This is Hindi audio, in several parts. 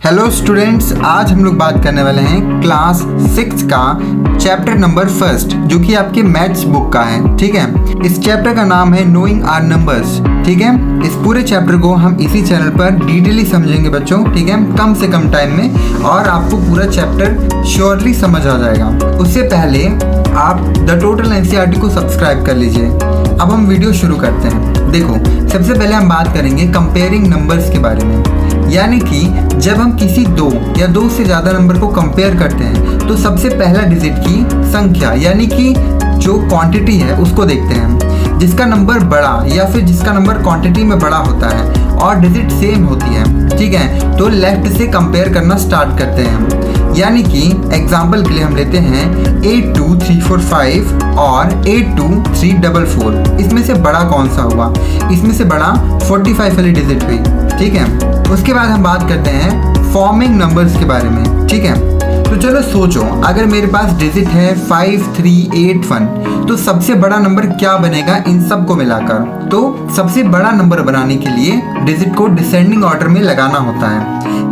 हेलो स्टूडेंट्स, आज हम लोग बात करने वाले हैं क्लास 6 का चैप्टर नंबर 1 जो कि आपके मैथ्स बुक का है। ठीक है, इस चैप्टर का नाम है नोइंग आवर नंबर्स। ठीक है, इस पूरे चैप्टर को हम इसी चैनल पर डिटेली समझेंगे बच्चों। ठीक है, कम से कम टाइम में, और आपको पूरा चैप्टर श्योरली समझ आ जाएगा। उससे पहले आप द टोटल एनसीईआरटी को सब्सक्राइब कर लीजिए। अब हम वीडियो शुरू करते हैं। देखो, सबसे पहले हम बात करेंगे कंपेयरिंग नंबर्स के बारे में। यानी कि जब हम किसी दो या दो से ज़्यादा नंबर को कंपेयर करते हैं तो सबसे पहला डिजिट की संख्या यानी कि जो क्वांटिटी है उसको देखते हैं। जिसका नंबर बड़ा या फिर जिसका नंबर क्वांटिटी में बड़ा होता है और डिजिट सेम होती है, ठीक है, तो लेफ्ट से कंपेयर करना स्टार्ट करते हैं। यानी कि एग्जाम्पल के लिए हम लेते हैं 82345 और 82344। इसमें से बड़ा कौन सा हुआ? इसमें से बड़ा 45 वाली डिजिट हुई। ठीक है, उसके बाद हम बात करते हैं फॉर्मिंग नंबर्स के बारे में। ठीक है, तो चलो सोचो, अगर मेरे पास डिजिट है 5381 तो सबसे बड़ा नंबर क्या बनेगा इन सब को मिलाकर? तो सबसे बड़ा नंबर बनाने के लिए डिजिट को डिसेंडिंग ऑर्डर में लगाना होता है।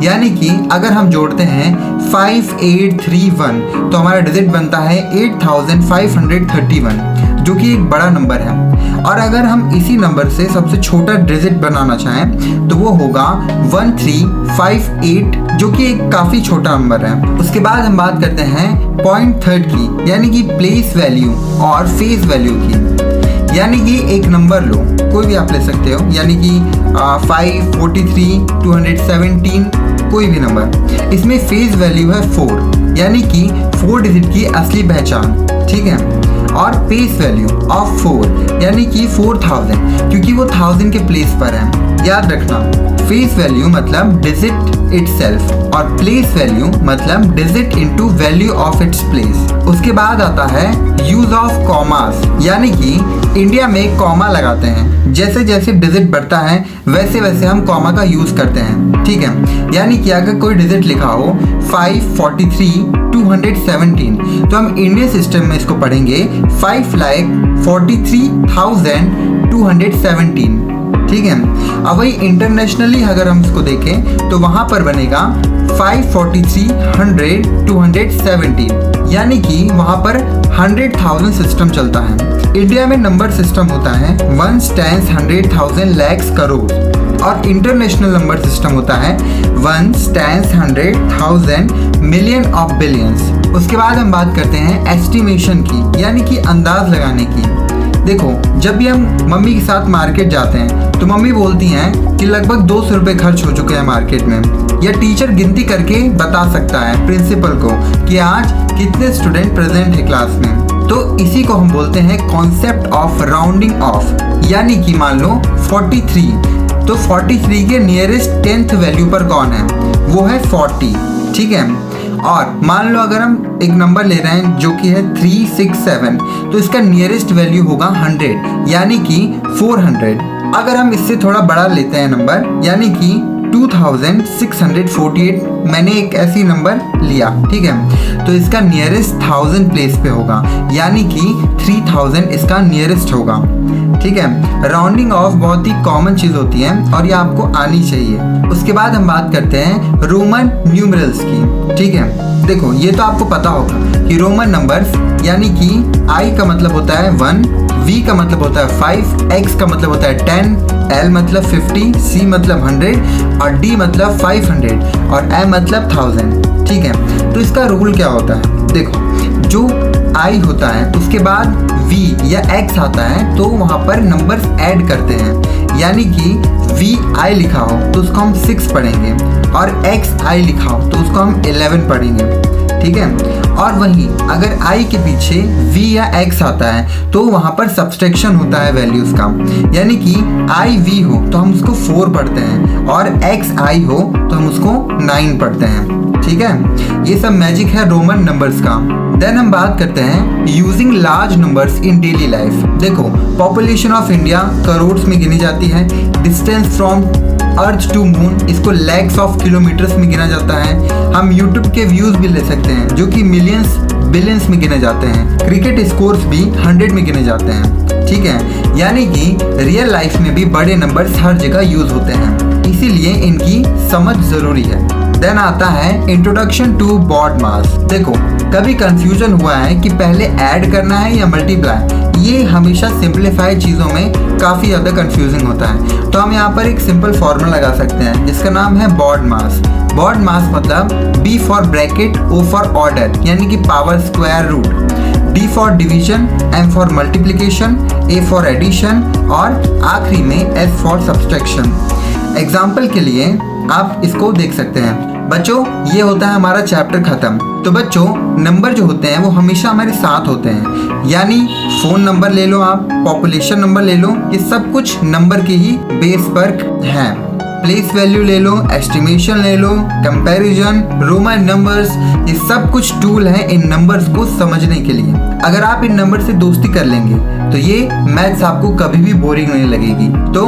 यानी कि अगर हम जोड़ते हैं 5831 तो हमारा डिजिट बनता है 8531, जो कि एक बड़ा नंबर है। और अगर हम इसी नंबर से सबसे छोटा डिजिट बनाना चाहें तो वो होगा 1358, जो कि एक काफ़ी छोटा नंबर है। उसके बाद हम बात करते हैं पॉइंट थर्ड की, यानी कि प्लेस वैल्यू और फेस वैल्यू की। यानी कि एक नंबर लो, कोई भी आप ले सकते हो, यानी कि 5, 43, 217, कोई भी नंबर। इसमें फेस वैल्यू है 4, यानी कि 4 डिजिट की असली पहचान। ठीक है, और फेस वैल्यू ऑफ 4 यानी कि 4000, क्योंकि वो 1000 के प्लेस पर है। याद रखना, फेस वैल्यू मतलब डिजिट इटसेल्फ और प्लेस वैल्यू मतलब digit into value of its place. उसके बाद आता है यूज ऑफ कॉमास, यानी कि इंडिया में कॉमा लगाते हैं। जैसे जैसे डिजिट बढ़ता है वैसे वैसे हम कॉमा का यूज करते हैं। ठीक है, यानी कि अगर कोई डिजिट लिखा हो 543 217 तो हम इंडियन सिस्टम में इसको पढ़ेंगे 5,43,217। ठीक है, अब वही इंटरनेशनली अगर हम इसको देखें तो वहां पर बनेगा 543,217, यानी कि वहां पर 100,000 सिस्टम चलता है। इंडिया में नंबर सिस्टम होता है 1 stands 100,000 lakhs करोड़, और इंटरनेशनल नंबर सिस्टम होता है 1 stands 100,000 million of billions। उसके बाद हम बात करते हैं एस्टिमेशन की, यानी कि अंदाज लगाने की। देखो, जब भी हम मम्मी के साथ मार्केट जाते हैं तो मम्मी बोलती हैं कि लगभग 200 रुपये खर्च हो चुके हैं मार्केट में, या टीचर गिनती करके बता सकता है प्रिंसिपल को कि आज कितने स्टूडेंट प्रेजेंट है क्लास में। तो इसी को हम बोलते हैं कॉन्सेप्ट ऑफ राउंडिंग ऑफ। यानी कि मान लो 43, तो 43 के नियरेस्ट 10th वैल्यू पर कौन है? वो है 40। ठीक है, और मान लो अगर हम एक नंबर ले रहे हैं जो कि है 367 तो इसका नियरेस्ट वैल्यू होगा 100, यानी कि 400। अगर हम इससे थोड़ा बड़ा लेते हैं नंबर, यानी कि 2648, मैंने एक ऐसी नंबर लिया। ठीक है, तो इसका नियरेस्ट 1000 प्लेस पे होगा, यानी कि 3000 इसका नियरेस्ट होगा। ठीक है, राउंडिंग ऑफ बहुत ही कॉमन चीज़ होती है और ये आपको आनी चाहिए। उसके बाद हम बात करते हैं रोमन न्यूमरल्स की। ठीक है, देखो, ये तो आपको पता होगा कि रोमन नंबर्स, यानी कि I का मतलब होता है 1, V का मतलब होता है 5, X का मतलब होता है 10, L मतलब 50, C मतलब 100 और D मतलब 500 और M मतलब 1000। ठीक है, तो इसका रूल क्या होता है? देखो, जो I होता है उसके बाद V या X आता है तो वहाँ पर नंबर्स ऐड करते हैं। यानी कि VI लिखा हो तो उसको हम 6 पढ़ेंगे, और XI लिखा हो तो उसको हम 11 पढ़ेंगे। ठीक है, और वहीं अगर I के पीछे V या X आता है तो वहाँ पर सब्सट्रैक्शन होता है वैल्यूज़ का। यानी कि IV हो तो हम उसको 4 पढ़ते हैं, और XI हो तो हम उसको 9 पढ़ते हैं। ठीक है, ये सब मैजिक है रोमन नंबर्स का। देन हम बात करते हैं using large numbers in daily life. देखो, पॉपुलेशन ऑफ इंडिया करोड़ में गिनी जाती है। Distance from earth to moon, इसको लैक्स ऑफ किलोमीटर्स में गिना जाता है। हम यूट्यूब के व्यूज़ भी ले सकते हैं जो कि मिलियंस बिलियंस में गिने जाते हैं। क्रिकेट स्कोर्स भी 100 में गिने जाते हैं। ठीक है, यानी कि रियल लाइफ में भी बड़े नंबर्स हर जगह यूज़ होते हैं, इसीलिए इनकी समझ ज़रूरी है। देन आता है इंट्रोडक्शन टू BODMAS। देखो कभी कंफ्यूजन हुआ है कि पहले ऐड करना है या मल्टीप्लाई, ये हमेशा सिंपलीफाइड चीज़ों में काफ़ी ज़्यादा कंफ्यूजिंग होता है। तो हम यहाँ पर एक सिंपल फॉर्मूला लगा सकते हैं जिसका नाम है BODMAS। BODMAS मतलब B for bracket, O for order यानी कि power square root, D for division, M for multiplication, A for addition और आखिरी में S फॉर सब्सट्रैक्शन। एग्जाम्पल के लिए आप इसको देख सकते हैं। बच्चों ये होता है हमारा चैप्टर खत्म। तो बच्चों नंबर जो होते हैं वो हमेशा हमारे साथ होते हैं, यानी फ़ोन नंबर ले लो आप, पॉपुलेशन नंबर ले लो, ये सब कुछ नंबर के ही बेस पर हैं। प्लेस वैल्यू ले लो, एस्टिमेशन ले लो, कंपैरिजन, रोमन नंबर्स, ये सब कुछ टूल हैं इन नंबर्स को समझने के लिए। अगर आप इन नंबर से दोस्ती कर लेंगे तो ये मैथ्स आपको कभी भी बोरिंग नहीं लगेगी। तो